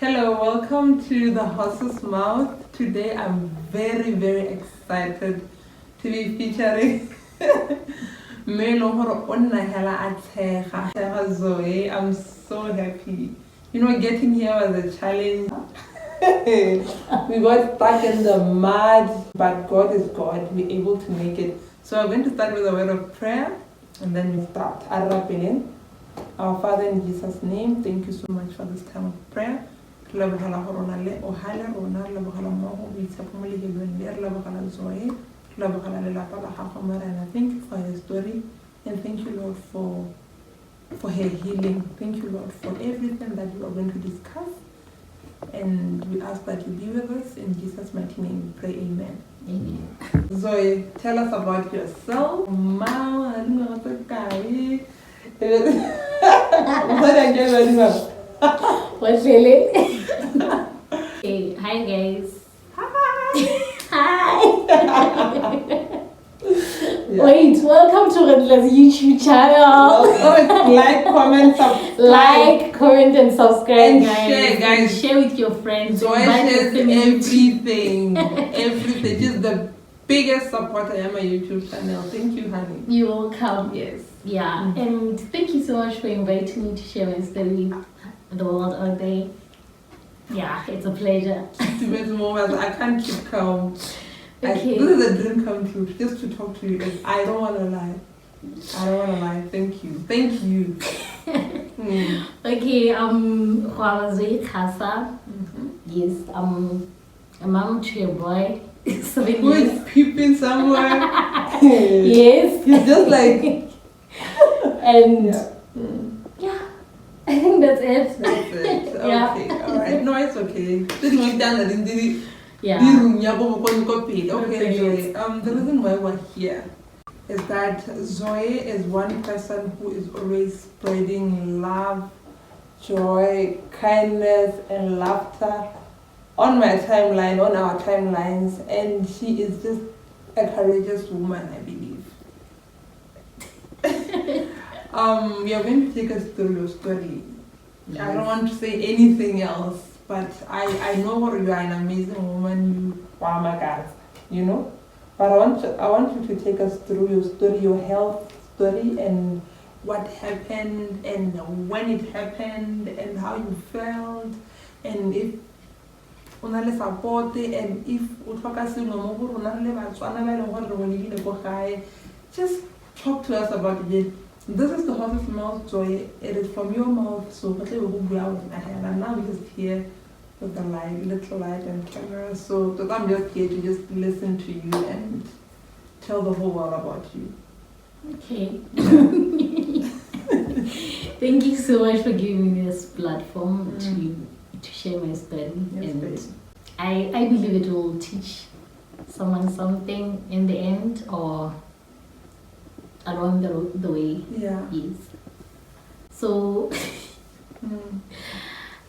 Hello, welcome to the Horse's Mouth. Today I'm very, very excited to be featuring Zoe. I'm so happy. You know, getting here was a challenge. We got stuck in the mud, but God is God. We're able to make it. So I'm going to start with a word of prayer, and then we start. Our Father, in Jesus' name, thank you so much for this time of prayer. Thank you, for her story, and thank you, Lord, for her healing. Thank you, Lord, for everything that you are going to discuss, and we ask that you be with us. In Jesus' mighty name we pray, amen. Amen. Zoe, tell us about yourself. What's really? Hey, hi guys. Hi. Yeah. Wait, welcome to Redla's YouTube channel. Like, comment, subscribe. Like, comment, and subscribe, And guys. share, guys. And share with your friends. Zoe Invite your shares family. everything. Everything. She's the biggest supporter of my YouTube channel. Thank you, honey. You're welcome. Yes. Yeah, and thank you so much for inviting me to share my story with the world out there. Yeah, it's a pleasure. I can't keep calm. Okay. This is a dream come true, just to talk to you. I don't want to lie. Thank you. Thank you. Okay, Zoe Kgasa. Yes, I'm a mom to a boy. 7 Who years. is peeping somewhere? Yes. He's just like... And yeah. I think that's it. That's it. Okay. Yeah. Alright. No, it's okay. Yeah. Okay, Zoe. The reason why we're here is that Zoe is one person who is always spreading love, joy, kindness, and laughter on my timeline, on our timelines, and she is just a courageous woman, I believe. We are going to take us through your story. Yes. I don't want to say anything else, but I know you are an amazing woman, you know. But I want you to take us through your story, your health story, and what happened, and when it happened, and how you felt, and if support, and if just talk to us about it. This is the Horse's Mouth, Joy. It is from your mouth, so and now we're just here with the light, little light and camera. So I'm just here to just listen to you and tell the whole world about you. Okay. Thank you so much for giving me this platform to share my story. Yes, and I believe it will teach someone something in the end, or along the way. Yeah. Yes. So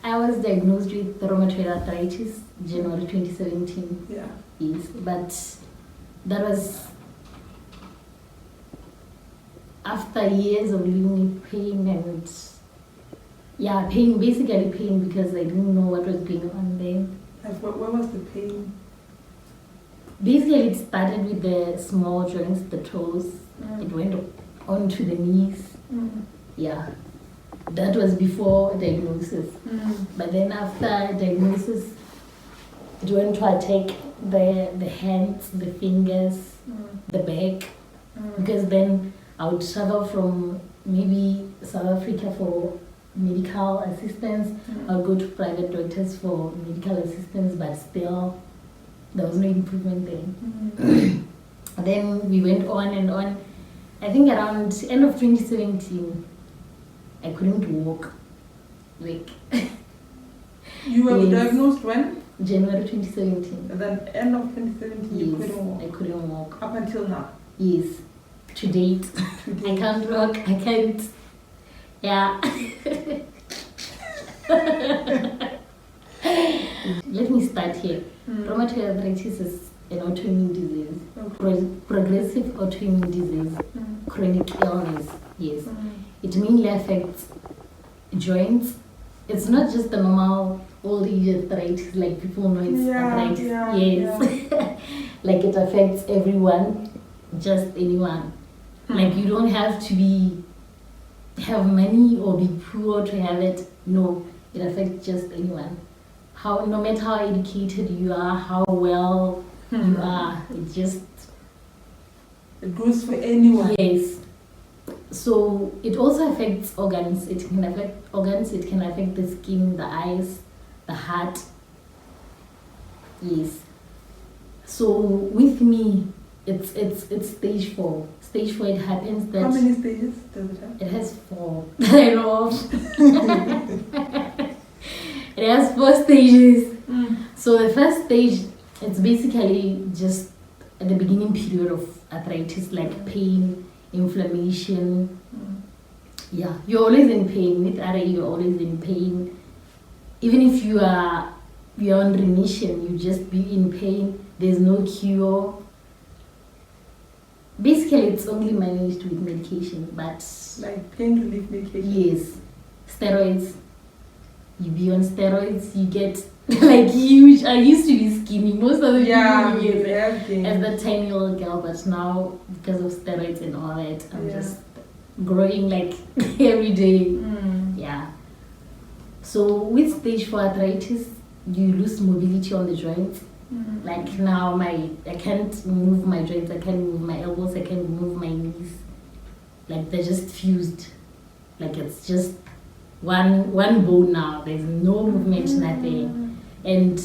I was diagnosed with rheumatoid arthritis January 2017. Yeah. Yes. But that was after years of living with pain and basically pain, because I didn't know what was going on then. What was the pain? Basically, it started with the small joints, the toes. It went on to the knees. Yeah, that was before diagnosis. But then after diagnosis, it went to attack the hands, the fingers, the back. Because then I would travel from maybe South Africa for medical assistance. I would go to private doctors for medical assistance, but still there was no improvement then. Then we went on and on. I think around end of 2017, I couldn't walk. Like, you were diagnosed when? January 2017. And then end of 2017, you couldn't walk? I couldn't walk. Up until now? Yes. To date. I can't walk. I can't. Yeah. Let me start here. Rheumatoid arthritis is an autoimmune disease, progressive autoimmune disease, chronic illness. Yes, it mainly affects joints. It's not just the normal old age arthritis, like people know it's Yeah, arthritis. yeah, Yes. Like it affects everyone, just anyone. Like you don't have to have money or be poor to have it. No, it affects just anyone. No matter how educated you are, how well you are, It goes for anyone. yes. So it also affects organs. It can affect organs. It can affect the skin, the eyes, the heart. Yes. So with me, it's stage 4. Stage 4, it happens that How many stages does it have? it has 4. I know. It has 4 stages. So the first stage, it's basically just at the beginning period of arthritis, like pain, inflammation. Yeah, you're always in pain. With RA, you're always in pain. Even if you're on remission, you just be in pain. There's no cure. Basically, it's only managed with medication, but Like pain relief medication? yes, steroids. You be on steroids, you get like huge. I used to be skinny. Most of the people you knew have gained. as that tiny little girl, but now because of steroids and all that, I'm Yeah. just growing like every day. Yeah. So with stage 4 arthritis, you lose mobility on the joints. Like now, I can't move my joints. I can't move my elbows. I can't move my knees. Like they're just fused. Like it's just one bone now. There's no movement, nothing, and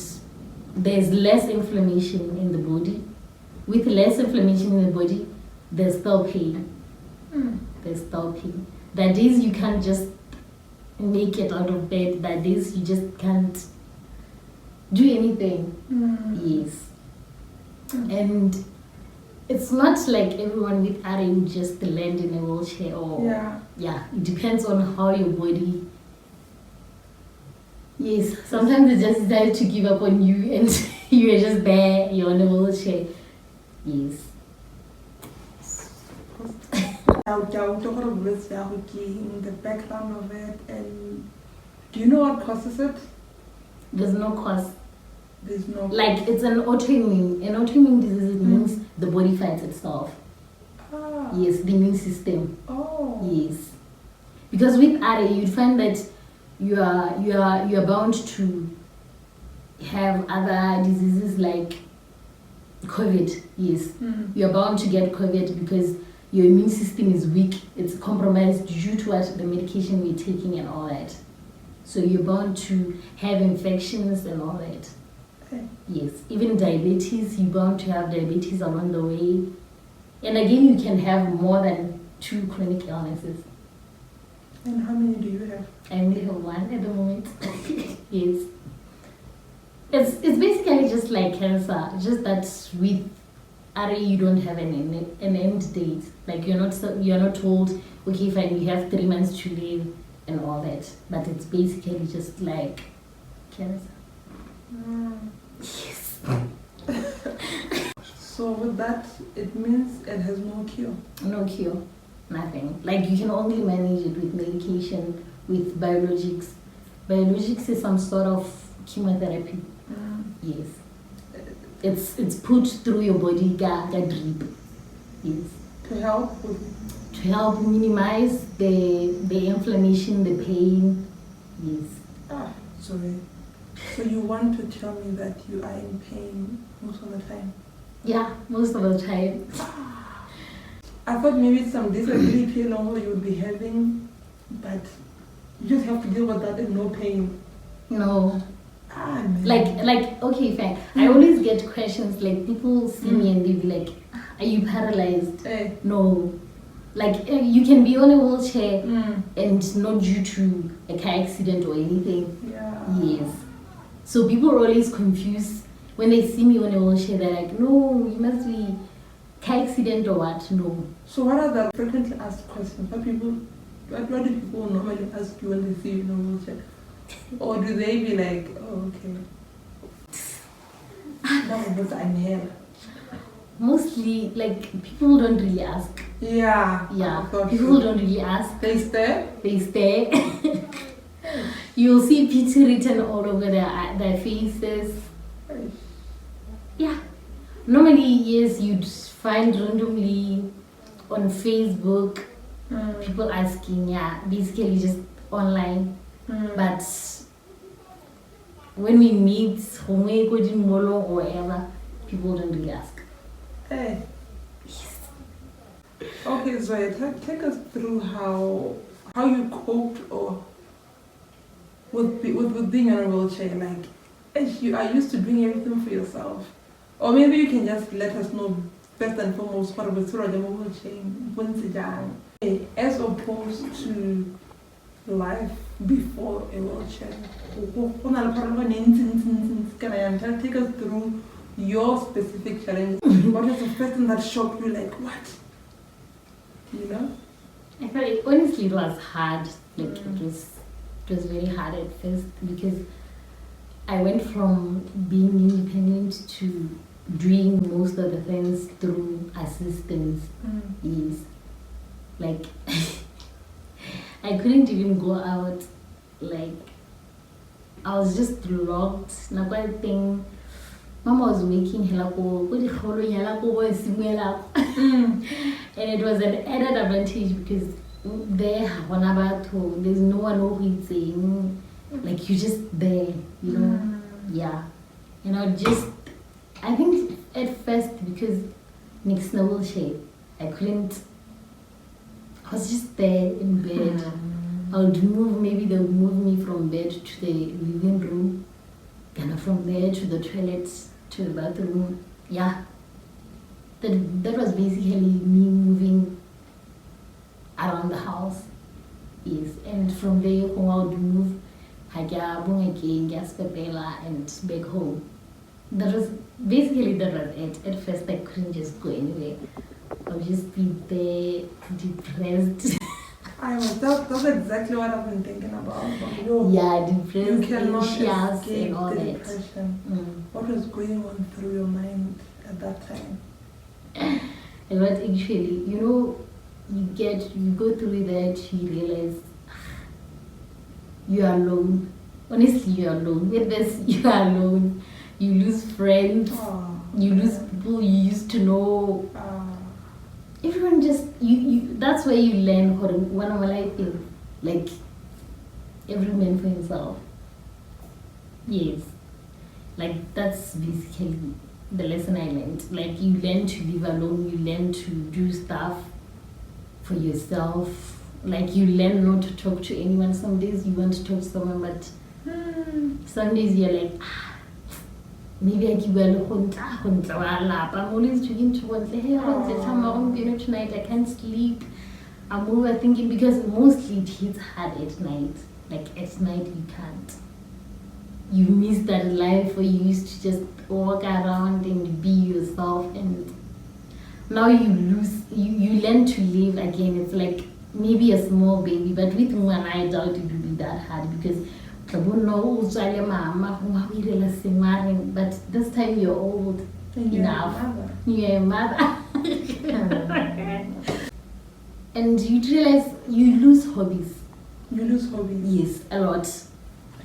there's less inflammation in the body. With less inflammation in the body, there's still pain. There's still pain. That is, you can't just make it out of bed. That is, you just can't do anything. Yes. And it's not like everyone with RA would just land in a wheelchair or yeah, it depends on how your body. Yes, sometimes they just decide to give up on you and you're just there, you're on a wheelchair. Yes. I'll talk about this in the background of it, and do you know what causes it? There's no cause. There's no Like it's an autoimmune. An autoimmune disease, it means the body fights itself. Yes, the immune system. Oh. Yes. Because with RA, you'd find that you are bound to have other diseases like COVID. Yes. You're bound to get COVID because your immune system is weak. It's compromised due to what the medication we're taking and all that. So you're bound to have infections and all that. Okay. Yes. Even diabetes, you're bound to have diabetes along the way. And again, you can have more than 2 chronic illnesses. And how many do you have? I only have 1 at the moment. Yes. It's basically just like cancer, just that with RA you don't have an end date. Like you're not told, okay, fine, you have 3 months to live and all that. But it's basically just like cancer. Yes. So with that, it means it has no cure. No cure, nothing. Like you can only manage it with medication, with biologics. Biologics is some sort of chemotherapy. Yes. It's put through your body, that drip. Yes. To help minimize the inflammation, the pain. Yes. Sorry. So you want to tell me that you are in pain most of the time? Yeah, most of the time. I thought maybe some disability level you would be having, but you just have to deal with that and no pain. No. Man. Like okay, fine. I always get questions like people see me and they be like, "Are you paralyzed?" No. Like you can be on a wheelchair and not due to a car accident or anything. Yeah. Yes. So people are always confused when they see me on a wheelchair. They're like, "No, you must be car accident or what?" No. So what are the frequently asked questions? What do people normally ask you when they see you in a wheelchair? Or do they be like, oh, okay, that was I'm here? Mostly, like, people don't really ask. Yeah. Yeah, people don't really ask. They stare? They stare. You'll see pity written all over their faces. Yeah. Normally, yes, you'd find randomly on Facebook people asking, basically just online. But when we meet, when we go to Molo or wherever, people don't really ask. Hey. Okay, Zoe, take us through how you coped or with being in a wheelchair. Like, you are used to doing everything for yourself, or maybe you can just let us know first and foremost what was through the wheelchair, as opposed to life before a wheelchair. Take us through your specific challenge. What was the first thing that shocked you? Like, what? You know? I felt honestly it was hard. Like it was very hard at first because I went from being independent to doing most of the things through assistance. Yes. Like I couldn't even go out. Like I was just locked. Thing. Mama was making and it was an added advantage because there's no one who is saying, like you're just there, you know. Yeah. You know, I think at first because Nick's no wheelchair, I was just there in bed. I would move, maybe they would move me from bed to the living room, and from there to the toilet, to the bathroom. Yeah. That was basically me moving around the house. Yes. And from there, I would move and back home. That was it. At first, I couldn't just go anywhere. I would just be there, depressed. That's exactly what I've been thinking about. Depressed, you cannot anxious, escape and all the that. depression. What was going on through your mind at that time? And what actually, you go through that, you realize you are alone. Honestly, you are alone. With this, you are alone. You lose friends. You lose people you used to know. Everyone just that's where you learn one of my life things. Like every man for himself. Yes. Like that's basically the lesson I learned. Like you learn to live alone, you learn to do stuff for yourself. Like you learn not to talk to anyone. Some days you want to talk to someone, but some days you're like, maybe I give I'm always trying to tonight I can't sleep. I'm overthinking because mostly it hits hard at night. Like at night you can't. You miss that life where you used to just walk around and be yourself, and now you learn to live again. It's like maybe a small baby, but with one I doubt it will be that hard because but this time you're old enough. You're a mother. And you realize you lose hobbies. You lose hobbies? Yes, a lot.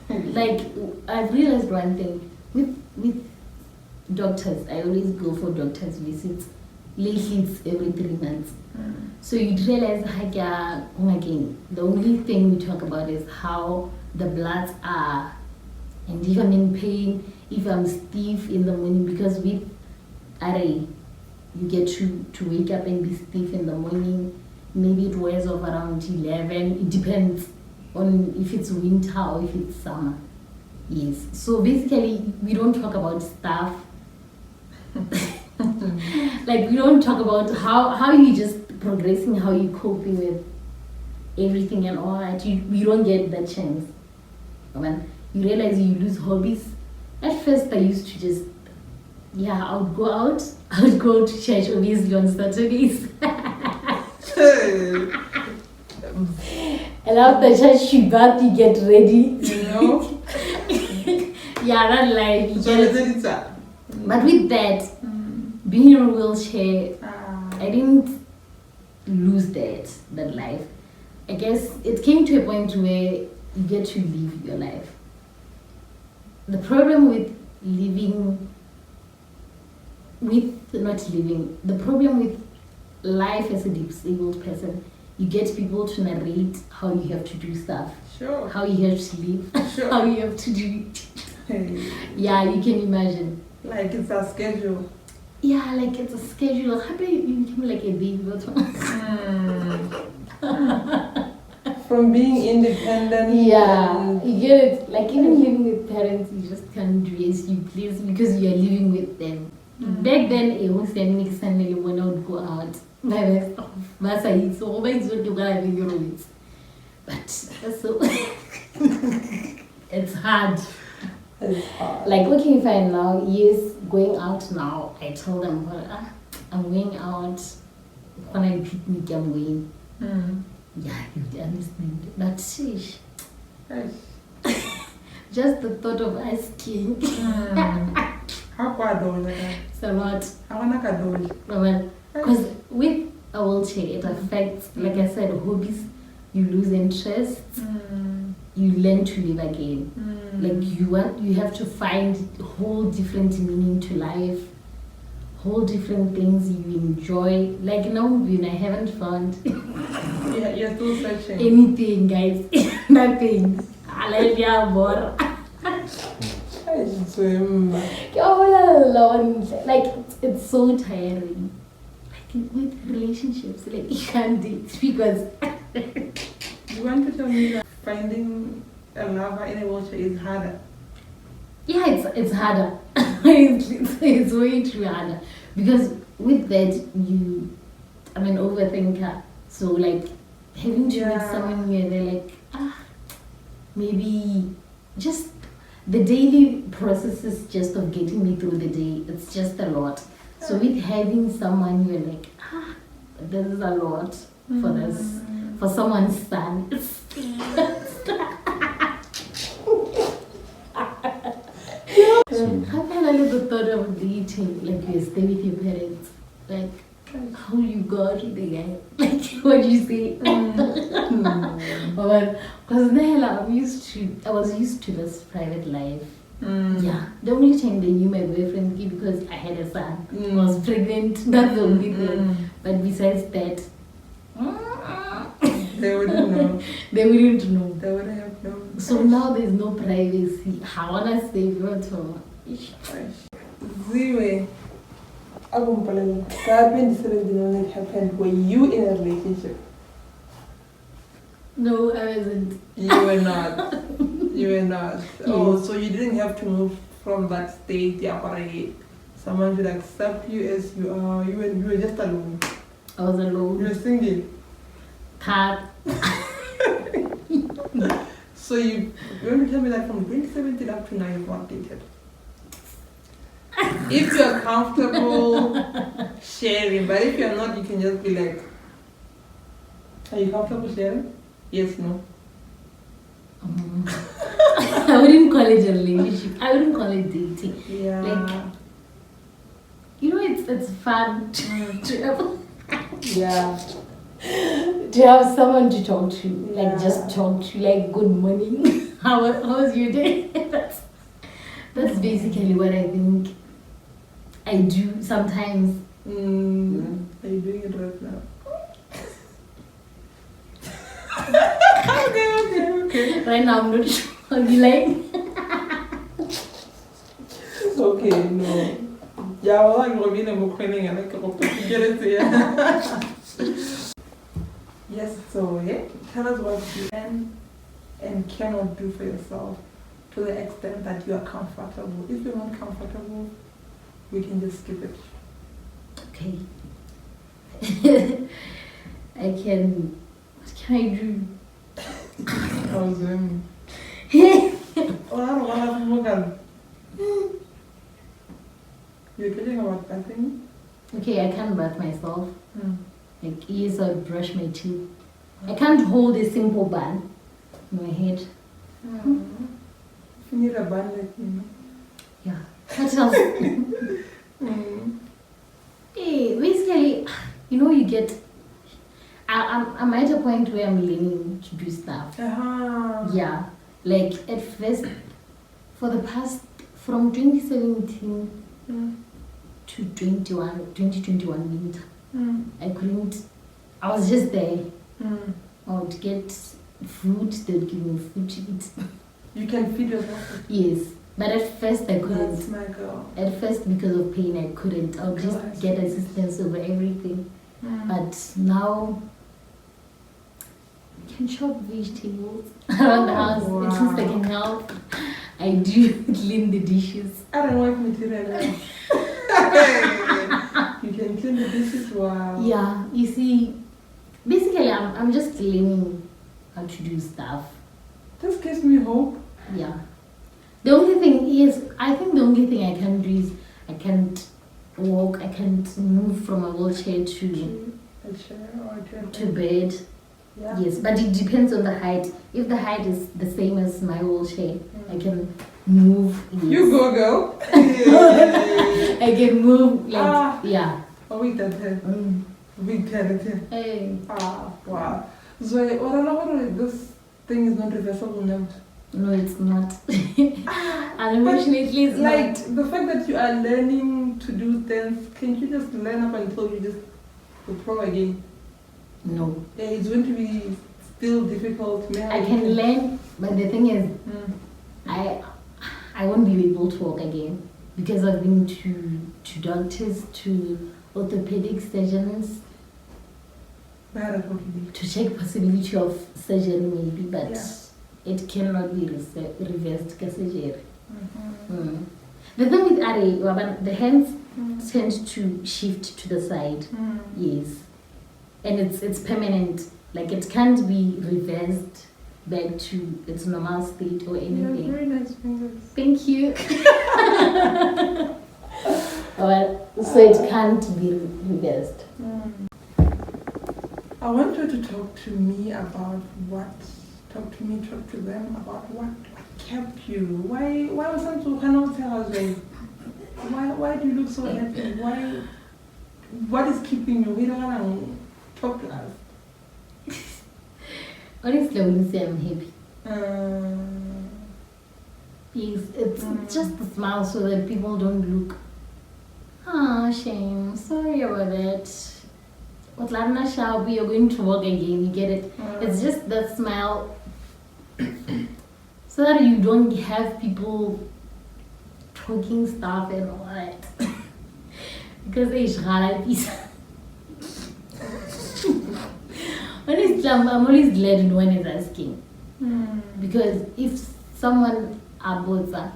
Like I've realized one thing with doctors. I always go for doctors visits. Lately it's every 3 months. So you realize again, the only thing we talk about is how the bloods are, and if I'm in pain, if I'm stiff in the morning, because with RA you get to wake up and be stiff in the morning. Maybe it wears off around 11. It depends on if it's winter or if it's summer. Yes. So basically we don't talk about stuff. Like we don't talk about how you just progressing, how you coping with everything and all that. We don't get that chance. When you realize you lose hobbies. At first I used to just I would go out. I would go to church obviously on Saturdays. And after church you bath, you get ready. You know? That life. But with that, being in a wheelchair, I didn't lose that life. I guess it came to a point where you get to live your life. The problem with the problem with life as a disabled person, you get people to narrate how you have to do stuff, Sure. how you have to live, Sure. how you have to do it. Yeah, you can imagine. Like it's a schedule. Yeah, like it's a schedule. How do you become like a baby? From being independent. Yeah, and- you get it. Like even living with parents, you just can't do as you please because you are living with them. Back then, it was when I would go out. But so it's hard. It's hard. Like okay, fine now. Yes, going out now. I told them, I'm going out. When I picnic, I'm going. Yeah, you understand. But sheesh, just the thought of asking. How quite It's a lot. I want to do Because with a wheelchair, it affects, like I said, hobbies. You lose interest. You learn to live again. Like you have to find whole different meaning to life, whole different things you enjoy. Like now, I haven't found Yeah, you're still searching. anything, guys. Nothing. More. I swim. Like it's so tiring. Like with relationships, like you can't date because You want to tell me that finding a lover in a wheelchair is harder? yeah, it's harder. it's way too harder because with that I'm an overthinker. So like having to meet someone where they're like maybe just the daily processes just of getting me through the day. It's just a lot. So with having someone you're like this is a lot for this for someone's son. How can I live the thought of dating like you stay with your parents? Like how you got the guy? Like what you say? Because I was used to this private life. Yeah, the only time they knew my boyfriend because I had a son. I was pregnant. That's the only thing. But besides that, They wouldn't know. they wouldn't know. They wouldn't have known. So now there's no privacy. I wanna stay virtual. Zoe, God, 2017 when it happened, were you in a relationship? No, I wasn't. You were not. You were not. Oh, so you didn't have to move from that state, someone should accept you as you are. You were just alone. I was alone. You were single. Cat. So you want to tell me that from 2017 up to now you've not dated? If you're comfortable sharing, but if you're not, you can just be like, are you comfortable sharing? Yes, no. I wouldn't call it a relationship. I wouldn't call it dating. Yeah. Like, it's fun to have someone to talk to. Like just talk to. Like good morning. How was your day? That's basically what I think I do sometimes. Are you doing it right now? Okay. Right now I'm not sure. I'll be like Okay, no. Yeah, well, I'm going to be and I can get it here. Yes, so tell us what you can and cannot do for yourself to the extent that you are comfortable. If you're not comfortable, we can just skip it. okay. What can I do? I was doing. Oh, I don't want to move. You're kidding about bathing? Okay, I can't bath myself. Like, yes, I brush my teeth. I can't hold a simple bun in my head. If you need a bun, let me know. Yeah. What else? Hey, basically, you get. I'm at a point where I'm learning to do stuff. Yeah, like at first, for the past, from 2017 to 2021 winter, I couldn't, I was just there. I would get fruit, they would give me food to eat. You can feed yourself? Yes, but at first I couldn't. That's my girl. At first, because of pain, I couldn't. I would just get assistance over everything. But now, I can chop vegetables around the house. At least I can help. I do clean the dishes. I don't want material. You can clean the dishes. Wow. Yeah, you see, basically, I'm just learning how to do stuff. This gives me hope. Yeah. The only thing is, I think the only thing I can do is I can't walk, I can't move from a wheelchair to bed. Yeah. Yes, but it depends on the height. If the height is the same as my wheelchair, I can move. Yes. You go, girl. I can move, like, yeah. Oh, we did it. We did it. Hey. Wow. Zoe, this thing is not reversible now. No, it's not. Unfortunately, it's like, not. the fact that you are learning to do things, can't you just learn up until you just go pro again? No. Yeah, it's going to be still difficult. I can learn, but the thing is, I won't be able to walk again because I've been to doctors, to orthopedic surgeons to check possibility of surgery maybe, but it cannot be reversed surgery. The thing with RA, the hands tend to shift to the side. Yes. And it's permanent. Like it can't be reversed back to its normal state or anything. Yeah, very nice fingers. Thank you. Well, so it can't be reversed. I want you to talk to me about talk to them about what kept you. Why was I so why do you look so happy? What is keeping you? We don't want to talk to us. Honestly, I wouldn't say I'm happy. It's just a smile so that people don't look, shame, sorry about that. But you're going to work again, you get it? It's just that smile so that you don't have people talking stuff and all that. Because it's hard. Honestly, I'm always glad no one is asking. Because if someone about that,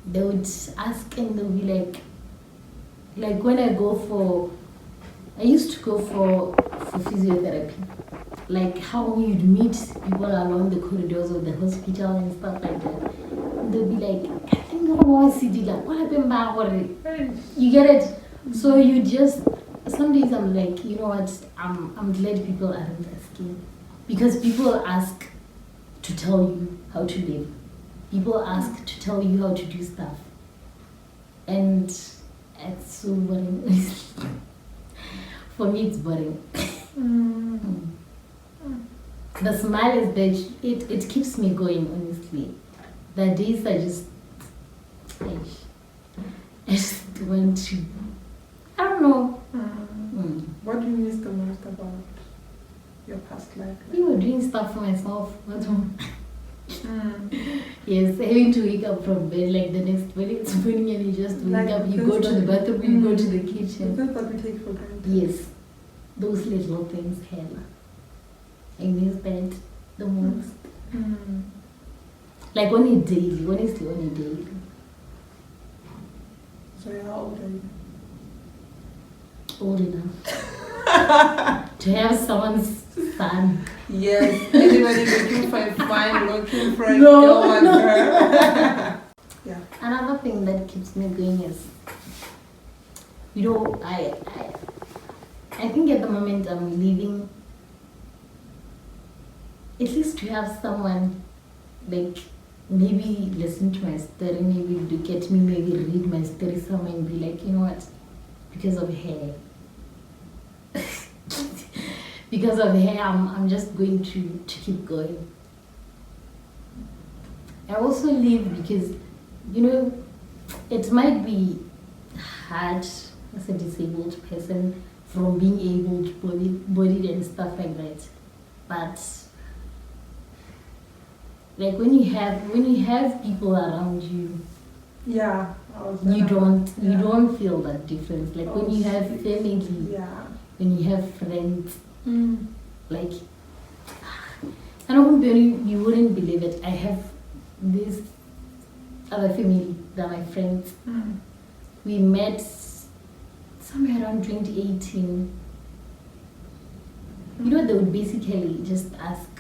they would ask and they'll be like when I used to go for physiotherapy. Like how you'd meet people along the corridors of the hospital and stuff like that. And they'll be like, I think I want to see like, what happened? You get it? So you just, some days I'm like, you know what, I'm glad people aren't asking. Because people ask to tell you how to live. People ask to tell you how to do stuff. And it's so boring. For me, it's boring. The smile is that it keeps me going, honestly. The days I just want to, I don't know. What do you miss the most about your past life? You were doing stuff for myself. Yes, having to wake up from bed like the next morning and you just wake up, you go to the bathroom, you go to the kitchen. That's what we take for granted. Yes, those little things, Hannah. I miss that the most. Like on a daily, honestly, on a daily. So how old are you? Old enough. To have someone's son. Yes, anybody looking for a fine, looking for a girl like her. Yeah. Another thing that keeps me going is, you know, I think at the moment I'm living, at least to have someone like maybe listen to my story, maybe look at me, maybe read my story somewhere and be like, you know what, because of her. because of her, I'm just going to keep going. I also leave because, it might be hard as a disabled person from being able to bodied and stuff like that. But like when you have people around you, yeah, you don't feel that difference. Like when you have family, when you have friends, like I don't think you wouldn't believe it. I have this other family that are my friends. We met somewhere around 2018. They would basically just ask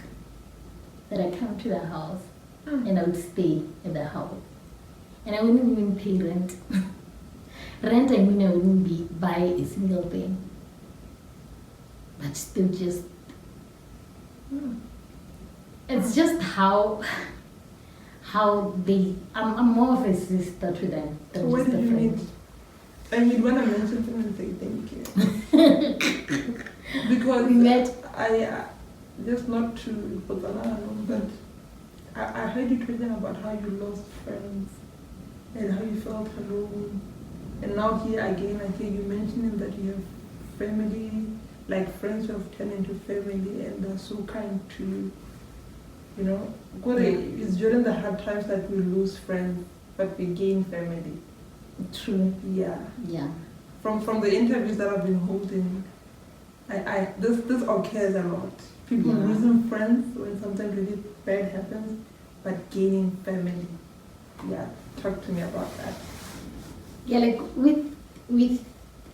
that I come to the house and I would stay at the house. And I wouldn't even pay rent. Rent, I mean, I wouldn't buy a single thing. But still just... It's just how they... I'm more of a sister to them than so just a friend. Meet? I mean, when I mention them and say thank you. Because we met... I just not to put alone, but I heard you talking about how you lost friends and how you felt alone. And now here again, I hear you mentioning that you have family, like friends who have turned into family and they're so kind to you. It's during the hard times that we lose friends, but we gain family. True. Yeah. Yeah. From the interviews that I've been holding, this occurs a lot. People losing friends when something really bad happens, but gaining family. Yeah, talk to me about that. Yeah, like with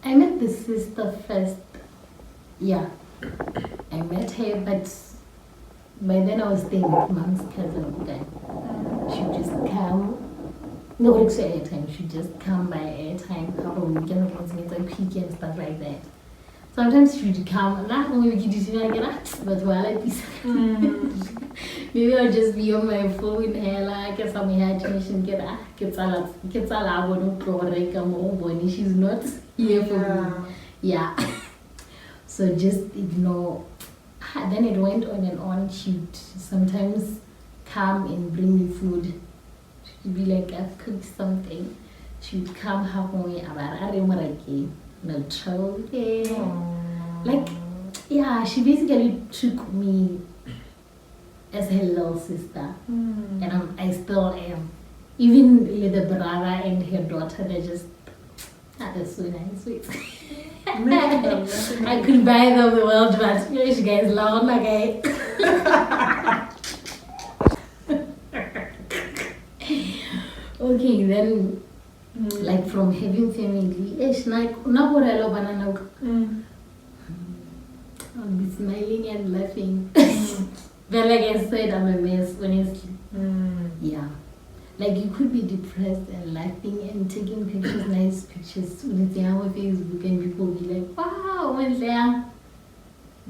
I met the sister first. Yeah, I met her, but by then I was staying with mom's cousin at the time. She would just come. No extra airtime. She'd just come by airtime, couple of weekends, quick and stuff like that. Sometimes she'd come, but while I maybe I'll just be on my phone and like get some attention, she's not here for me. Yeah. So just ignore. Then it went on and on. She'd sometimes come and bring me food. She'd be like, I've cooked something. She'd come halfway about no trouble. Like, yeah, she basically took me as her little sister. And I still am. Even with the brother and her daughter, they're just, they're so nice. I could buy them the world, but you guys love my guy. Okay, then like from having family, I'll be smiling and laughing. But like I said, I'm a mess, honestly. Yeah. Like you could be depressed and laughing and taking pictures, nice pictures with our Facebook, and people be like, wow, what's there?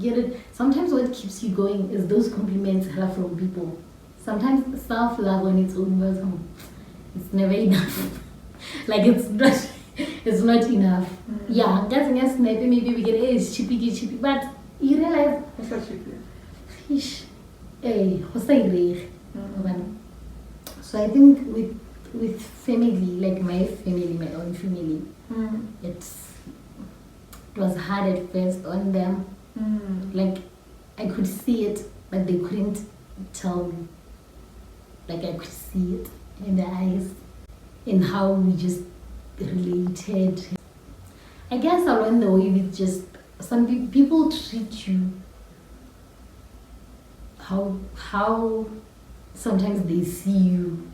Get it? Sometimes what keeps you going is those compliments from people. Sometimes self-love on its own was it's never enough. Like it's not enough. Yeah, that's maybe we get it's chippy, but you realize what's that chippy? Fish. So I think with family, like my family, my own family, it was hard at first on them. Like I could see it, but they couldn't tell me. Like I could see it in their eyes, in how we just related. I guess along the way with just some people treat you how sometimes they see you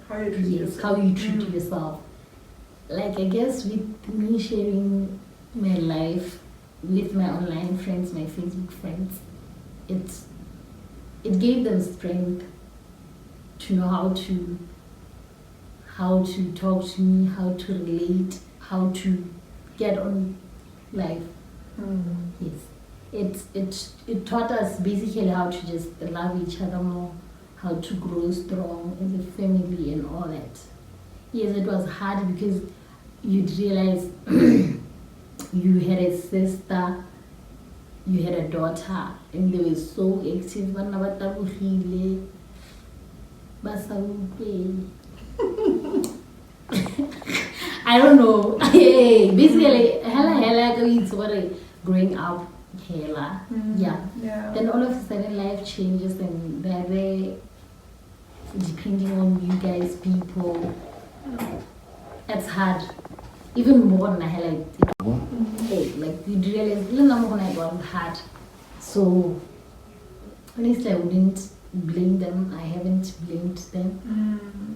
how you treat yourself. Like I guess with me sharing my life with my online friends, my Facebook friends, it gave them strength to know how to talk to me, how to relate, how to get on life. Yes. It taught us basically how to just love each other more, how to grow strong as a family and all that. Yes, it was hard because you'd realize you had a sister you had a daughter and they were so active, I don't know. Basically, it's what growing up, yeah. Then all of a sudden life changes and they're there depending on you guys, people. It's hard. Even more than like you realize it was hard. So honestly, I wouldn't blame them. I haven't blamed them.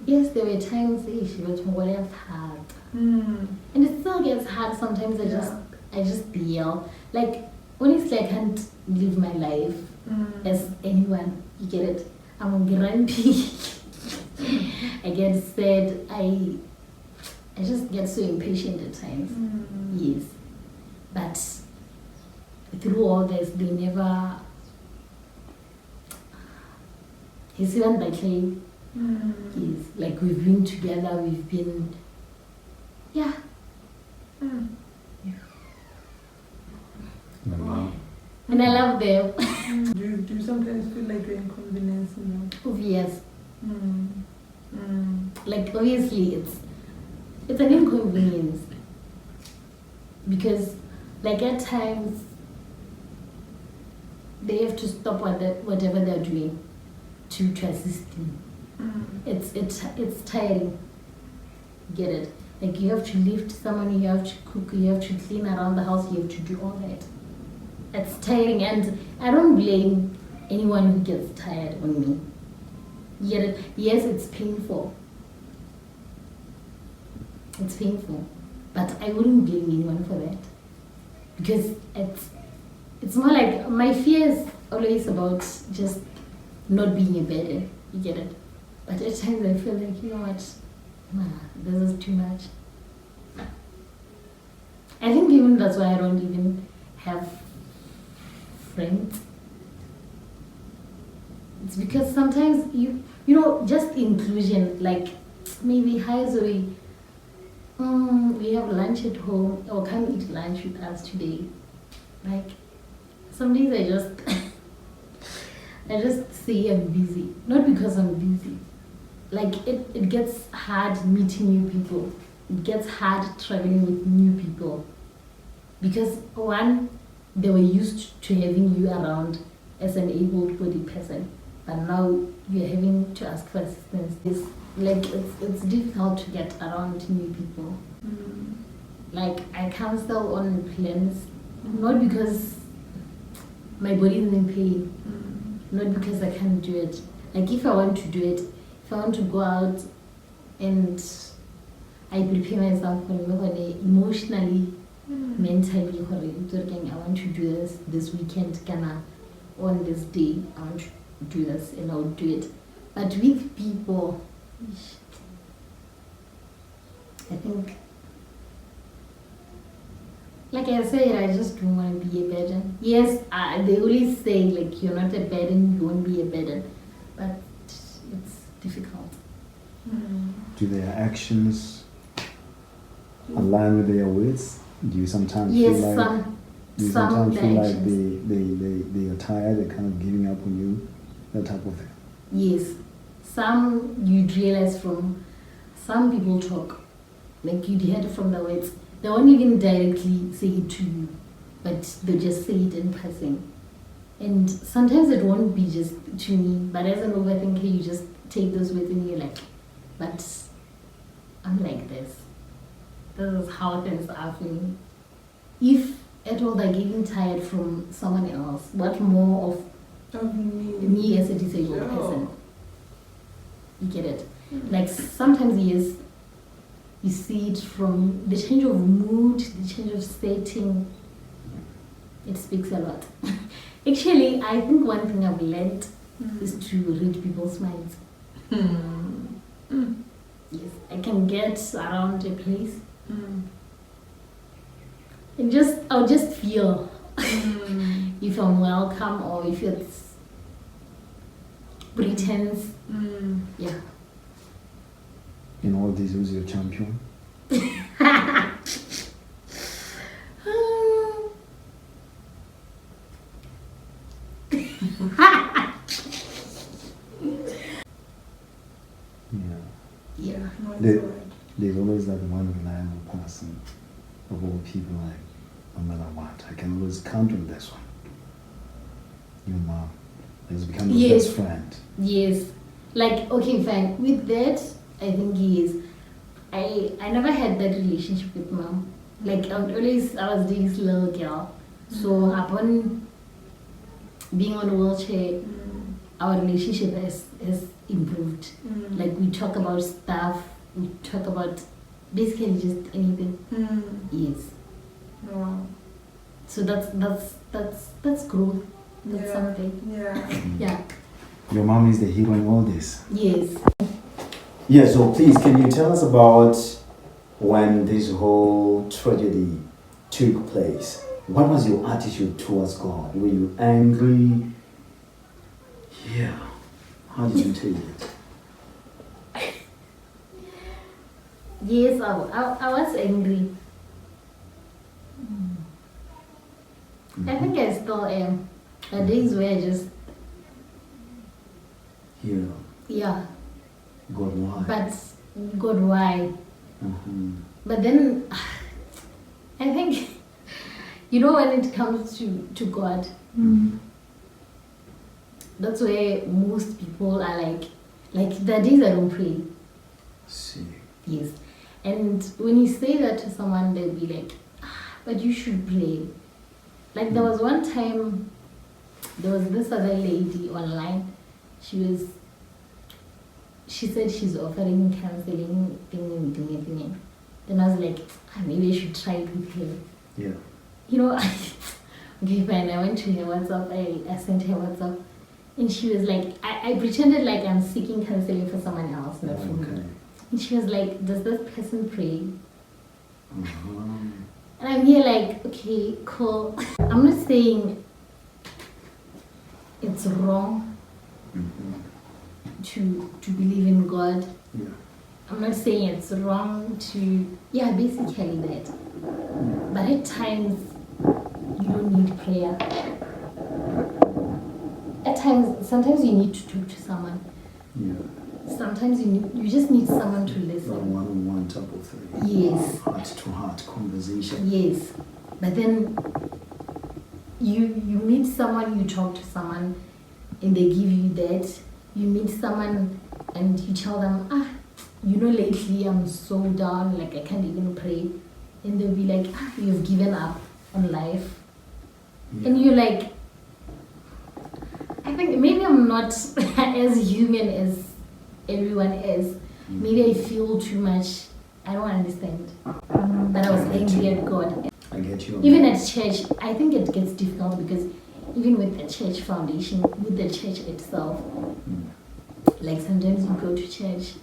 Yes, there were times she was more hard. And it still gets hard sometimes. I just yell. Like honestly, I can't live my life as anyone. You get it? I'm grumpy. I get sad. I just get so impatient at times. Yes. But through all this, they never. He's even by claim. Yes. Like we've been together, we've been. Yeah. And I love them. Do you sometimes feel like you're inconveniencing them? Oh, yes. Like obviously it's an inconvenience because like at times they have to stop whatever they're doing to assist you. It's tiring. Get it? Like you have to lift someone, you have to cook, you have to clean around the house, you have to do all that. It's tiring, and I don't blame anyone who gets tired on me. Get it? Yes, it's painful. It's painful, but I wouldn't blame anyone for that because it's more like my fear is always about just not being a burden. You get it? But at times I feel like, you know what, this is too much. I think even that's why I don't even have friends. It's because sometimes you know, just inclusion, like maybe, hi Zoe, we have lunch at home, or come eat lunch with us today. Like some days I just say I'm busy, not because I'm busy. Like it gets hard meeting new people. It gets hard traveling with new people because one, they were used to having you around as an able-bodied person, but now you're having to ask for assistance. It's difficult to get around new people. Like I cancel on plans, not because my body is in pain, not because I can't do it. Like if I want to do it, if I want to go out and I prepare myself for it emotionally, mentally, I want to do this weekend, on this day, I want to do this and I'll do it. But with people, I think, like I said, I just don't want to be a burden. Yes, they always say like you're not a burden, you won't be a burden, but it's difficult. Do their actions align with their words? Do you sometimes yes, feel like actions. they are tired, they're kind of giving up on you, that type of thing? Yes, some you'd realize from some people talk, like you'd hear it from the words. They won't even directly say it to you, but they just say it in passing. And sometimes it won't be just to me, but as an overthinker, you just take those words and you're like, but I'm like this. This is how things are for me. If at all they're getting tired from someone else, what more of me as a disabled person? You get it? Like sometimes, yes, you see it from the change of mood, the change of setting. It speaks a lot. Actually, I think one thing I've learned is to read people's minds. Yes, I can get around a place and I'll just feel if I'm welcome or if it's pretense. Yeah. In all these, who's your champion? Yeah. No, it's The- alright. There's always that one reliable person of all people, like, no matter what, I can always count on this one. Your mom has become your Yes. best friend. Yes. Like, okay, fine. With that, I think he is. I never had that relationship with mom. Like, I was this little girl. So upon being on a wheelchair, our relationship has improved. Like, we talk about stuff, we talk about basically just anything. Yes. Wow. So that's growth. That's Yeah. something. Yeah. Yeah. Your mom is the hero in all this. Yes. Yeah, so please, can you tell us about when this whole tragedy took place? What was your attitude towards God? Were you angry? Yeah. How did you take it? Yes, I was angry. I think I still am. The days where I just, Yeah. yeah, God, why? but God, why? But then, I think, when it comes to God, that's where most people are like the days I don't pray. See. Yes. And when you say that to someone, they'll be like, but you should pray. Like, there was one time, there was this other lady online. She said she's offering counseling, thing. Then I was like, maybe I should try it with her. Yeah. Okay, fine. I went to her WhatsApp. I sent her WhatsApp. And she was like, I pretended like I'm seeking counseling for someone else, not for me. And she was like, does this person pray? And I'm here like, okay, cool. I'm not saying it's wrong to believe in God. Yeah. I'm not saying it's wrong to, basically that. But at times, you don't need prayer. At times, sometimes you need to talk to someone. Yeah. Sometimes you just need someone to listen. One-on-one type of thing. Yes. Heart-to-heart conversation. Yes. But then you meet someone, you talk to someone, and they give you that. You meet someone and you tell them, lately I'm so down, like I can't even pray. And they'll be like, you've given up on life. Yeah. And you're like, I think maybe I'm not as human as everyone is. Maybe I feel too much. I don't understand. That I was angry at God. I get you. Even at church, I think it gets difficult because even with the church foundation, with the church itself, like sometimes you go to church,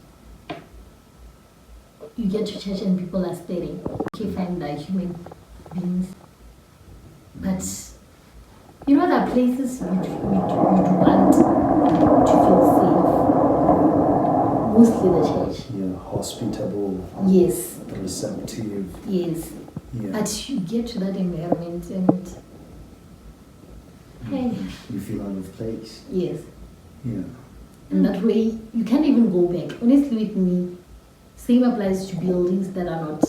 you get to church and people are staring. Okay, fine, they're human beings. But there are places you'd want to feel safe. Mostly the church. Yeah, hospitable. Yes. Receptive. Yes. Yeah. But you get to that environment and hey. You feel out of place. Yes. Yeah. And that way you can't even go back. Honestly, with me, same applies to buildings that are not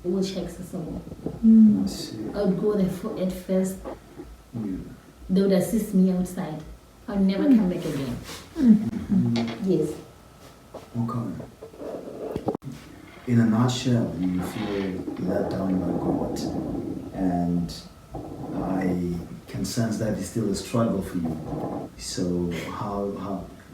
wheelchair accessible. I see. I would go there at first. Yeah. They would assist me outside. I'll never come back again. Yes. Okay. In a nutshell, you feel let down by God, and I can sense that it's still a struggle for you. So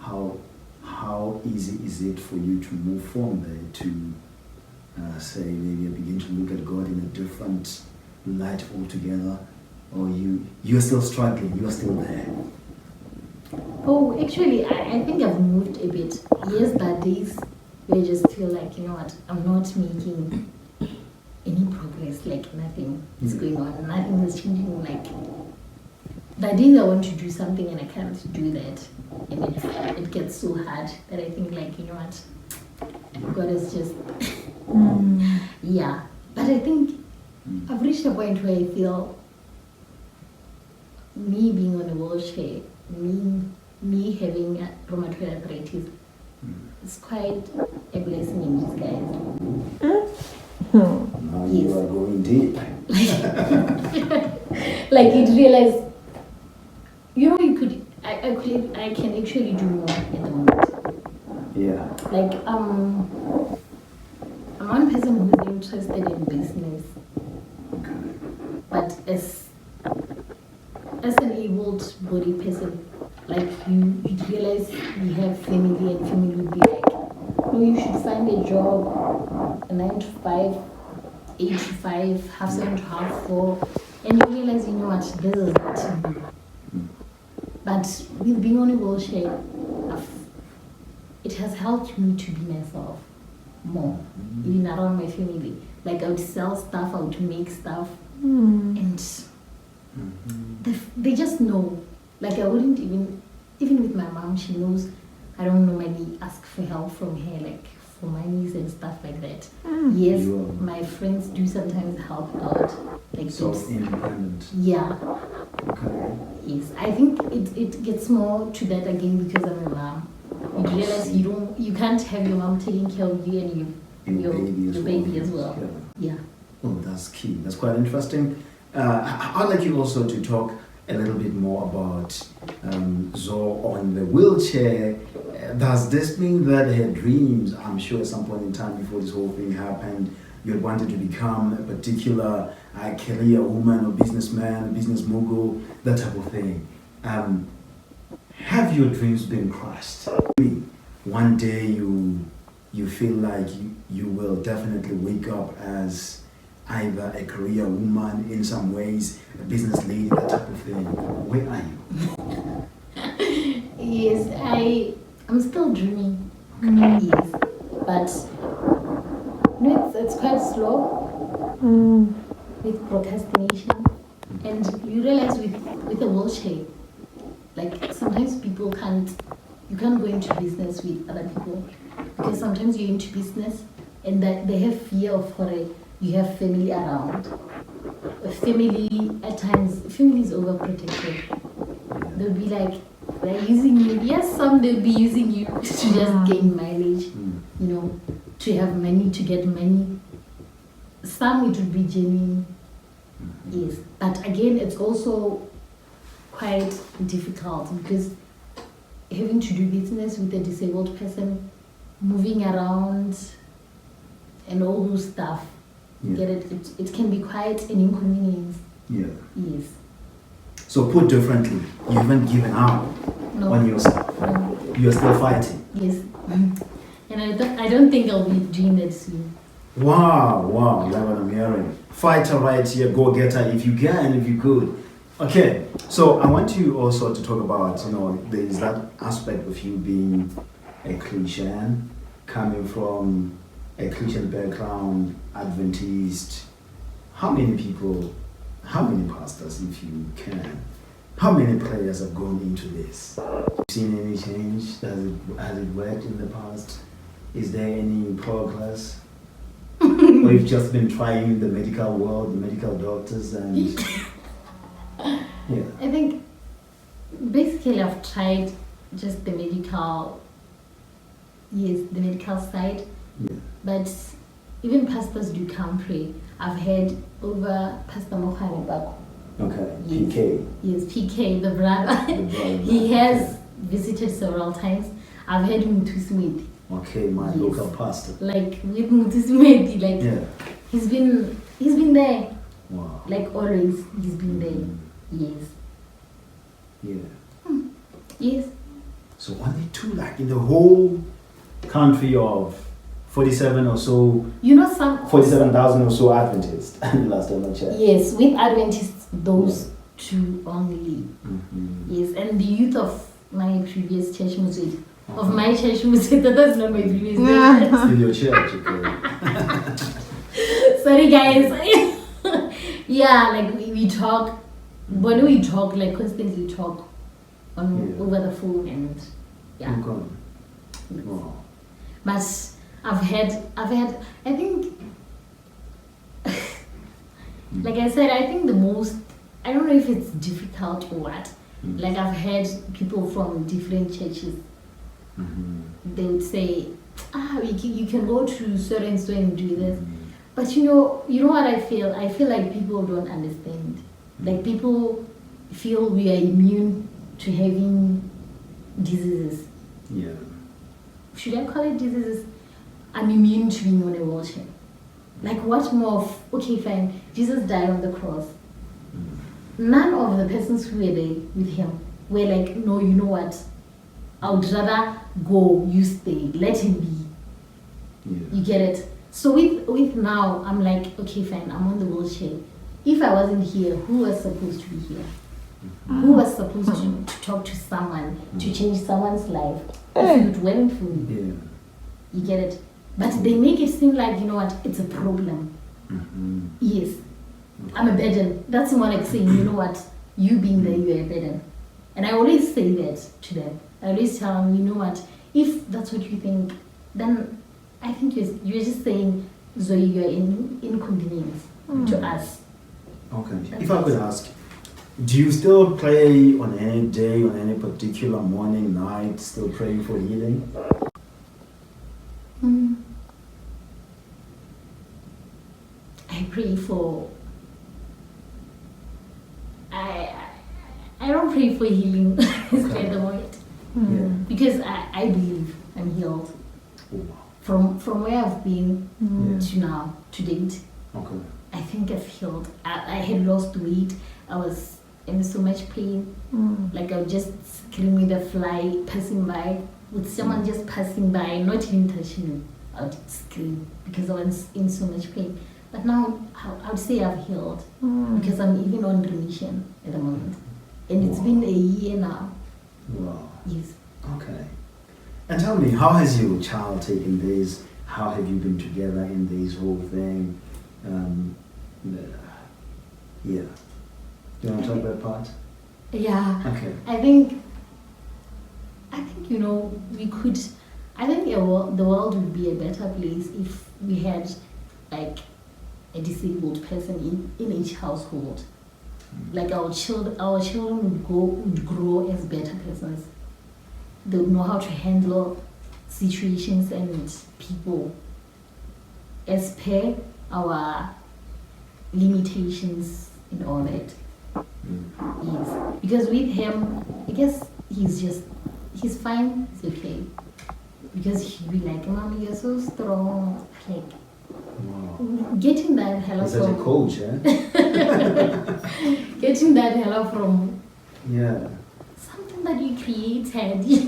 how easy is it for you to move from there to say maybe begin to look at God in a different light altogether, or you're still struggling, you're still there? Oh, actually, I think I've moved a bit. Yes, there are days where I just feel like, I'm not making any progress, like nothing is going on, nothing is changing. Like, the days I want to do something and I can't do that, and it gets so hard that I think, like, God is just, yeah. But I think I've reached a point where I feel me being on a wheelchair, me having rheumatoid arthritis, It's quite a blessing in disguise. Now you Yes. are going deep. Like it realized, you could, I can actually do more at the moment. Yeah. Like I'm one person who's interested in business, Okay. but as an able-bodied person, like you realize you have family, and family would be like, no, you should find a job, a 9 to 5, 8 to 5, half 7 to half 4, and you realize, you know what, this is not to do. But with being on a wheelchair, it has helped me to be myself more, even around my family. Like I would sell stuff, I would make stuff, and they just know. Like I wouldn't even with my mom, she knows I don't normally ask for help from her, like for monies and stuff like that. Yes, You are my friends do sometimes help out, like so those. independent. Yeah, Okay. yes. I think it gets more to that again because I'm a mom. You realize you can't have your mom taking care of you and your baby as well. Yeah. Oh, that's key. That's quite interesting. I'd like you also to talk a little bit more about Zoe on the wheelchair. Does this mean that her dreams, I'm sure at some point in time before this whole thing happened, you had wanted to become a particular career woman or businessman, business mogul, that type of thing. Have your dreams been crushed? One day you feel like you will definitely wake up as either a career woman in some ways, a business lady, that type of thing. Where are you? Yes, I'm still dreaming. Yes, but it's quite slow with procrastination, and you realize with a wheelchair, like sometimes you can't go into business with other people because sometimes you're into business and that they have fear of horror. You have family around. Family at times, family is overprotected. They'll be like, they're using you. Yes, some they'll be using you to just gain mileage, to have money, to get money. Some it would be genuine. Yes, but again, it's also quite difficult because having to do business with a disabled person, moving around, and all those stuff. Get it? It can be quite an inconvenience. Yeah. Yes. So put differently, you haven't given up on yourself. No. You're still fighting. Yes. And I don't think I'll be doing that soon. Wow, that's what I'm hearing. Fighter right here, go-getter if you can, if you could. Okay, so I want you also to talk about, there is that aspect of you being a Christian, coming from a Christian background, Adventist. How many pastors, if you can, how many players have gone into this? Have you seen any change? Has it worked in the past? Is there any progress? Or you've just been trying the medical world, the medical doctors, and yeah. I think basically I've tried just the medical side. Yeah. But even pastors do come pray. I've heard over Pastor Mohammed Bako. Okay, Yes. PK. Yes, PK, the brother. The brother. He has visited several times. I've heard Mutu Smith. Okay, my Yes. local pastor. Like with Mutu Smith, like Yeah. he's been there. Wow. Like always, he's been there. Yes. Yeah. Yes. So only two, like in the whole country of 47 or so, 47,000 or so Adventists. Last time I checked. Yes, with Adventists, those two only. Yes, and the youth of my previous church Muslim. Of my church Muslim, that's not my previous church. Still your church, okay. Sorry guys. Yeah, like we talk. When we talk, like constantly talk over the phone and yeah. Okay. Wow. But I've had I think like I said, I think the most, I don't know if it's difficult or what. Like I've had people from different churches they would say, you can go to so and so and do this. But you know what I feel? I feel like people don't understand. Like people feel we are immune to having diseases. Yeah. Should I call it diseases? I'm immune to being on a wheelchair. Like what more of, okay fine, Jesus died on the cross. None of the persons who were there with him were like, no, you know what? I would rather go, you stay, let him be. Yeah. You get it? So with now, I'm like, okay fine, I'm on the wheelchair. If I wasn't here, who was supposed to be here? Who was supposed to talk to someone, to change someone's life, if it weren't for me? Yeah. You get it? But they make it seem like, you know what, it's a problem. Yes. I'm a burden. That's more like saying, you know what, you being there, you're a burden. And I always say that to them. I always tell them, you know what, if that's what you think, then I think you're just saying, Zoe, you're inconvenience to us. Okay. If I could ask, do you still pray on any day, on any particular morning, night, still praying for healing? I pray for... I don't pray for healing at the moment. Yeah. Because I believe I'm healed. Oh, wow. From where I've been to now, to date. Okay. I think I've healed. I had lost weight. I was in so much pain. Like I would just scream with a fly passing by, with someone just passing by, not even touching me. I would scream because I was in so much pain. But now I would say I've healed because I'm even on remission at the moment. And it's been a year now. Wow. Yes. Okay. And tell me, how has your child taken this? How have you been together in this whole thing? Yeah. Do you want to talk about part? Yeah. Okay. I think we could. I think the world would be a better place if we had like a disabled person in each household. Like our children would grow as better persons. They would know how to handle situations and people as per our limitations and all that. Yes. Because with him, I guess he's fine, he's okay. Because he'd be like, Mommy, you're so strong. Like, Wow. getting that hello He's such a from coach, eh? getting that hello from Yeah. something that you created. Yeah.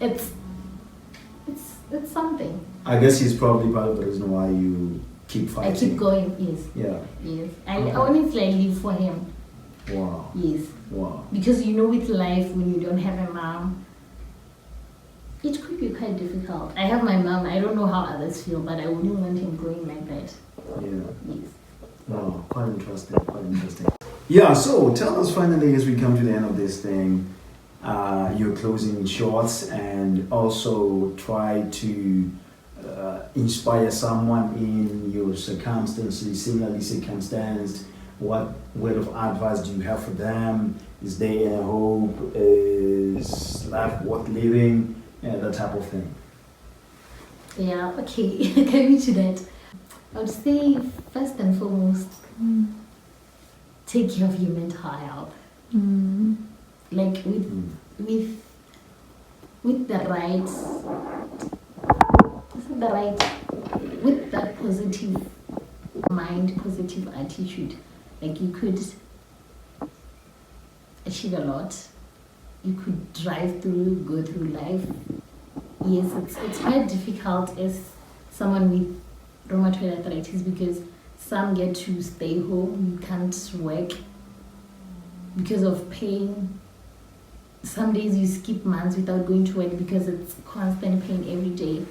It's something. I guess he's probably part of the reason why you keep fighting. I keep going, yes. Yeah. Yes. I Okay. honestly live for him. Wow. Yes. Wow. Because with life, when you don't have a mom, it could be quite difficult. I have my mom, I don't know how others feel, but I wouldn't want him growing like that. Yeah. Yes. Wow. Quite interesting. Yeah, so tell us finally as we come to the end of this thing, your closing shots, and also try to inspire someone in your circumstances, similarly circumstanced. What word of advice do you have for them? Is there a hope? Is life worth living? Yeah, that type of thing. Yeah, okay. Coming to that, I would say first and foremost, take care of your mental health. Like with the right, with that positive mind, positive attitude, like you could achieve a lot. You could drive through, go through life. Yes, it's quite difficult as someone with rheumatoid arthritis because some get to stay home, you can't work because of pain. Some days you skip months without going to work because it's constant pain every day.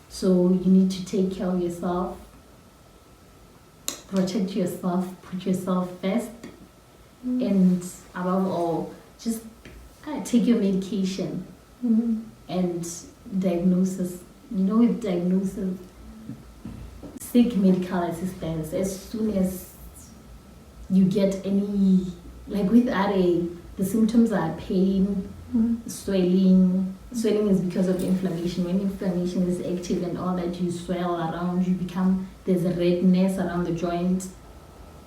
So you need to take care of yourself, protect yourself, put yourself first, and above all, just take your medication and diagnosis. With diagnosis, seek medical assistance as soon as you get any, like with RA, the symptoms are pain, swelling. Swelling is because of inflammation. When inflammation is active and all that, you swell around, there's a redness around the joint.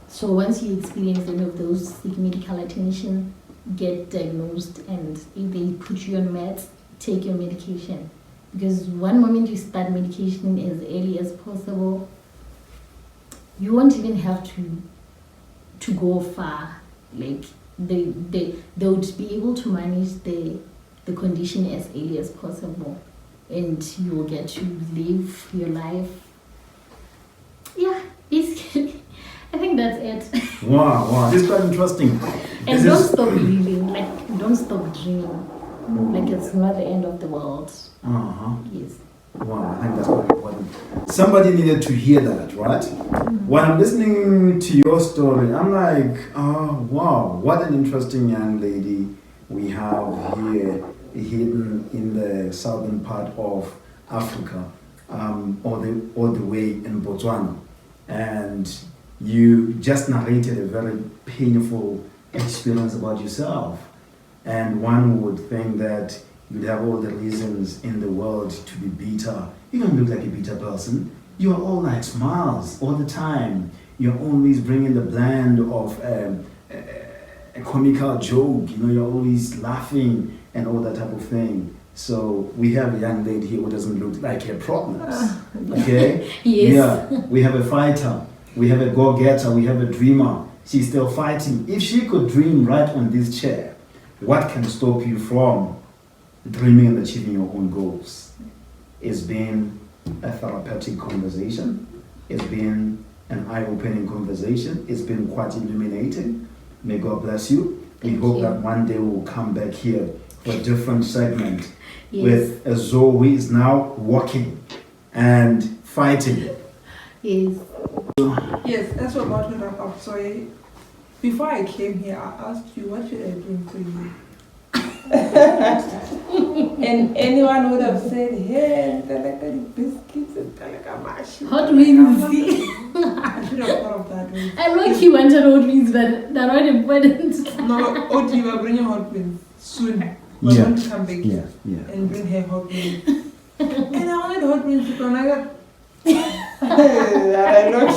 So once you experience any of those, seek medical attention, get diagnosed, and if they put you on meds, take your medication. Because one moment you start medication as early as possible, you won't even have to go far. Like they would be able to manage the condition as early as possible, and you will get to live your life. Yeah, basically, I think that's it. Wow, this is quite interesting. And don't stop believing, like don't stop dreaming. Like it's not the end of the world. Yes. Wow, I think that's very important. Somebody needed to hear that, right? When I'm listening to your story, I'm like, oh, wow, what an interesting young lady we have here, hidden in the southern part of Africa, all the way in Botswana. And you just narrated a very painful experience about yourself. And one would think that you'd have all the reasons in the world to be bitter. You don't look like a bitter person. You're all like smiles all the time. You're always bringing the blend of a comical joke. You know, you're always laughing and all that type of thing. So we have a young lady here who doesn't look like her problems. Okay? Yes. Yeah. We have a fighter. We have a go-getter. We have a dreamer. She's still fighting. If she could dream right on this chair, what can stop you from dreaming and achieving your own goals? It's been a therapeutic conversation. It's been an eye-opening conversation. It's been quite illuminating. May God bless you. We hope that one day we'll come back here for a different segment with a Zoe who is now walking and fighting. Yes. Yes, that's what about to wrap up. So before I came here, I asked you, what should I bring for you? And anyone would have said, hey, like biscuits and like a mash. Hot wings. I should have thought of that way. I know he wanted hot wings, but they're not important. No, Oti, we're bringing hot wings soon. We're going to come back and bring her hot wings. And I wanted hot wings because I got... I know.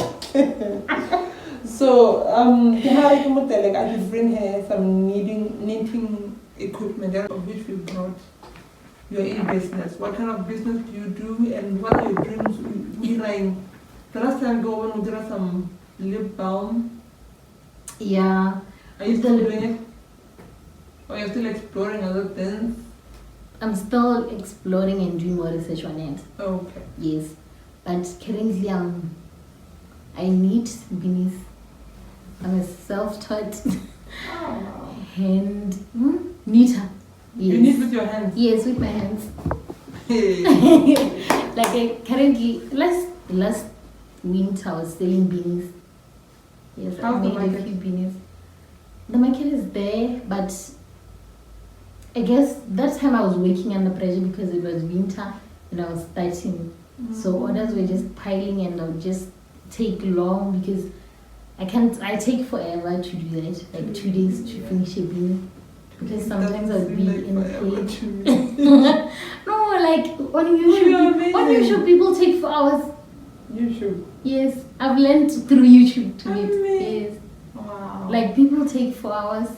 So, I should bring her some knitting equipment, of which we brought. You're in business. What kind of business do you do, and what are your dreams? The last time we did some lip balm. Yeah. Are you still doing it? Or you're still exploring other things? I'm still exploring and doing more research on it. Okay. Yes. But currently I knit beanies. I'm a self-taught hand knitter. Yes. You knit with your hands? Yes, with my hands. Hey. Like I currently, last winter I was selling beanies. Yes, I made a few beanies. The market is there, but I guess that time I was working under pressure because it was winter and I was starting. So orders were just piling and I would just take long because I take forever to do that, like 2 days to finish a beanie. Because sometimes I would be in a page. No, like on YouTube people take 4 hours. YouTube? Yes, I've learned through YouTube to knit. Yes. Wow. Like people take 4 hours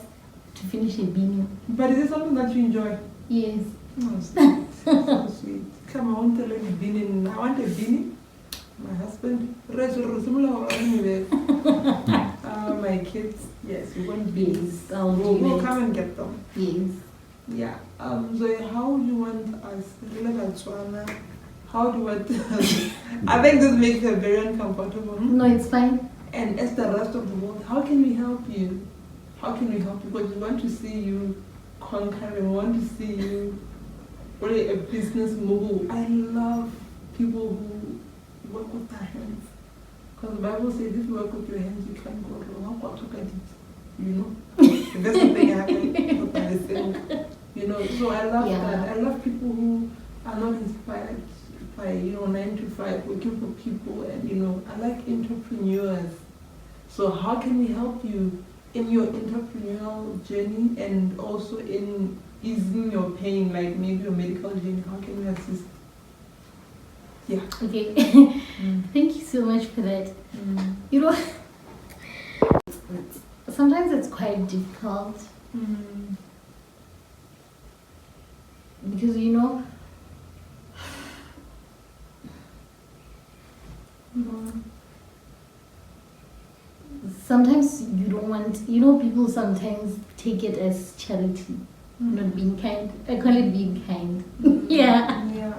to finish a beanie. But is it something that you enjoy? Yes. Oh, sweet. So sweet. Come on, tell me beanie. I want a beanie. My husband. My kids. Yes, we want beanies. We'll come and get them. Yes. Yeah. So how do you want us? How do you want I think this makes her very uncomfortable. No, it's fine. And as the rest of the world, how can we help you? How can we help you? Because we want to see you conquering. We want to see you really a business mogul. I love people who work with their hands. Because the Bible says if you work with your hands, you can go wrong. You know? That's the thing happening. You know, so I love that. I love people who are not inspired by, 9 to 5, working for people, and, I like entrepreneurs. So how can we help you in your entrepreneurial journey and also in easing your pain, like maybe your medical journey? How can you assist? Yeah. Okay. Thank you so much for that. Sometimes it's quite difficult because sometimes you don't want, people sometimes take it as charity, not being kind. I call it being kind. Yeah. Yeah.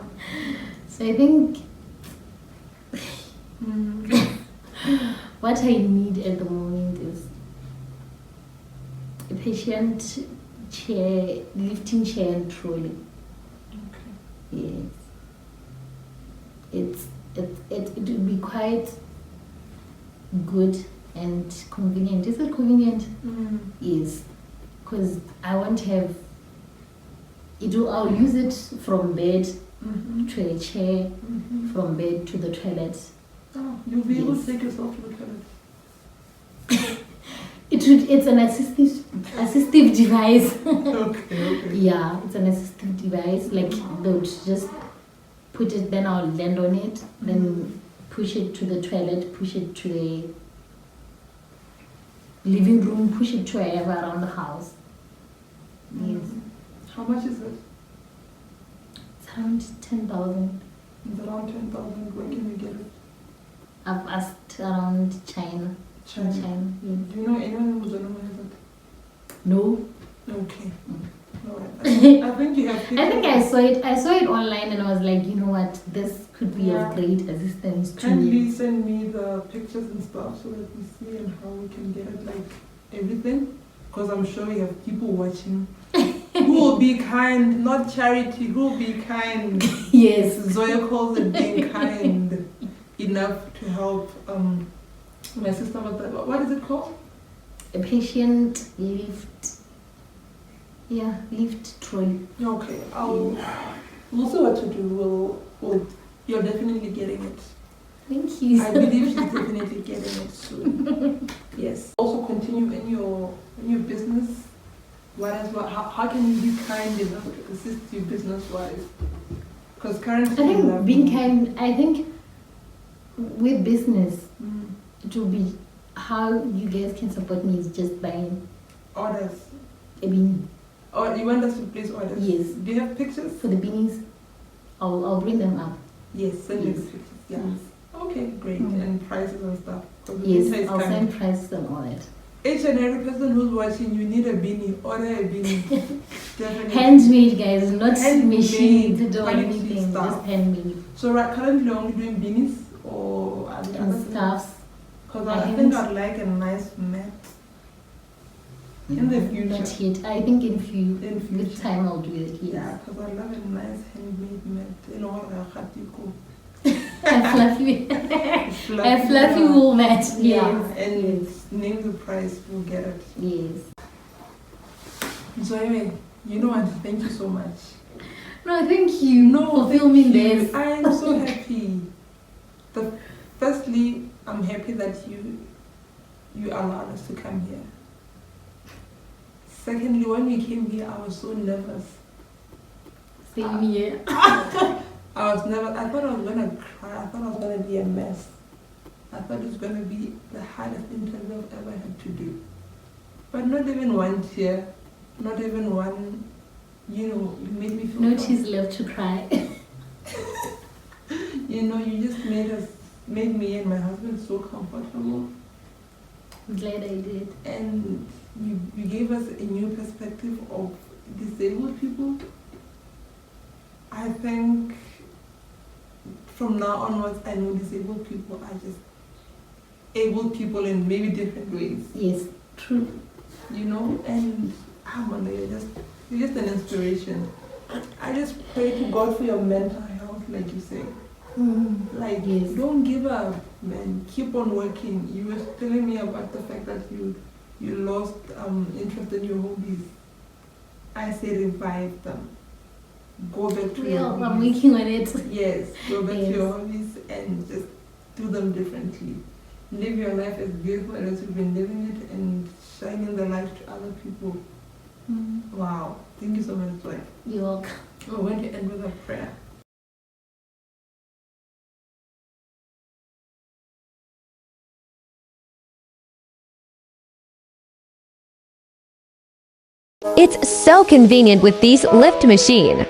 So I think what I need at the moment is a patient chair, lifting chair and trolley. Okay. Yes. It would be quite good and convenient. Is it convenient? Yes. Because I won't have I'll use it from bed to a chair, from bed to the toilet. Oh, you'll be able to take yourself to the toilet. It's an assistive device. Okay. Yeah, it's an assistive device. Like they would just put it, then I'll land on it, then push it to the toilet, push it to the living room, push it to wherever around the house. Yes. How much is it? It's around 10,000. It's around 10,000. Where can you get it? I've asked around China. China. Yes. Do you know anyone who's on it? No. Okay. Alright. I think you have people. I think I saw it online and I was like, you know what, this could be of great assistance to Kindly me. send me the pictures and stuff so that we see and how we can get it, like everything. Because I'm sure you have people watching who will be kind, not charity, who will be kind. Yes. Zoe calls it being kind enough to help my sister with that. What is it called? A patient lift. Yeah, lift trolley. Okay, we'll see what to do. You're definitely getting it. Thank you. I believe she's definitely getting it soon. Yes. Also continue in your business. How can you be kind enough to assist you business wise? Because currently I think being kind, I think with business, it will be how you guys can support me is just buying orders. a beanie. Or you want us to place orders? Yes. Do you have pictures? For the beanies, I'll bring them up. Yes, send me the Yes. pictures. Yeah. Yes. Okay, great. And prices and stuff. 'Cause the Yes, winter is I'll coming. send prices and all that. Each and every person who's watching, you need a beanie. Order a beanie. Definitely. Handmade, guys, not Handmade, machine or quality anything, stuff. just handmade. So right, currently you're only doing beanies or other And scarves. Because I I think haven't- I'd like a nice mat in the future. Not yet. I think in In future. with time I'll do it, yes. Yeah, because I love a nice handmade mat. You know what? A fluffy, a fluffy wool mat, yes. Yeah, and yes. name the price, we'll get it. Yes. So anyway, you know what? Thank you so much. No, thank you for filming this. I am so happy. Firstly, I'm happy that you allowed us to come here. Secondly, when we came here, I was so nervous. Same here. I thought I was gonna cry. I thought I was gonna be a mess. I thought it was gonna be the hardest interview I've ever had to do. But not even one tear, not even one, you made me feel No comfortable. tears left to cry. You just made me and my husband so comfortable. I'm glad I did. And you gave us a new perspective of disabled people. I think from now onwards, I know disabled people are just able people in maybe different ways. Yes, true. And you're just an inspiration. I just pray to God for your mental health, like you say. Like, Yes. don't give up, man. Keep on working. You were telling me about the fact that you lost interest in your hobbies. I say revive them. Go back to your Well, I'm hobbies. working on it. Yes, go back to Yes. your hobbies and just do them differently. Live your life as beautiful as you've been living it and shining the light to other people. Wow. Thank you so much, Zoe. You're welcome. We're going to end with a prayer. It's so convenient with these lift machine.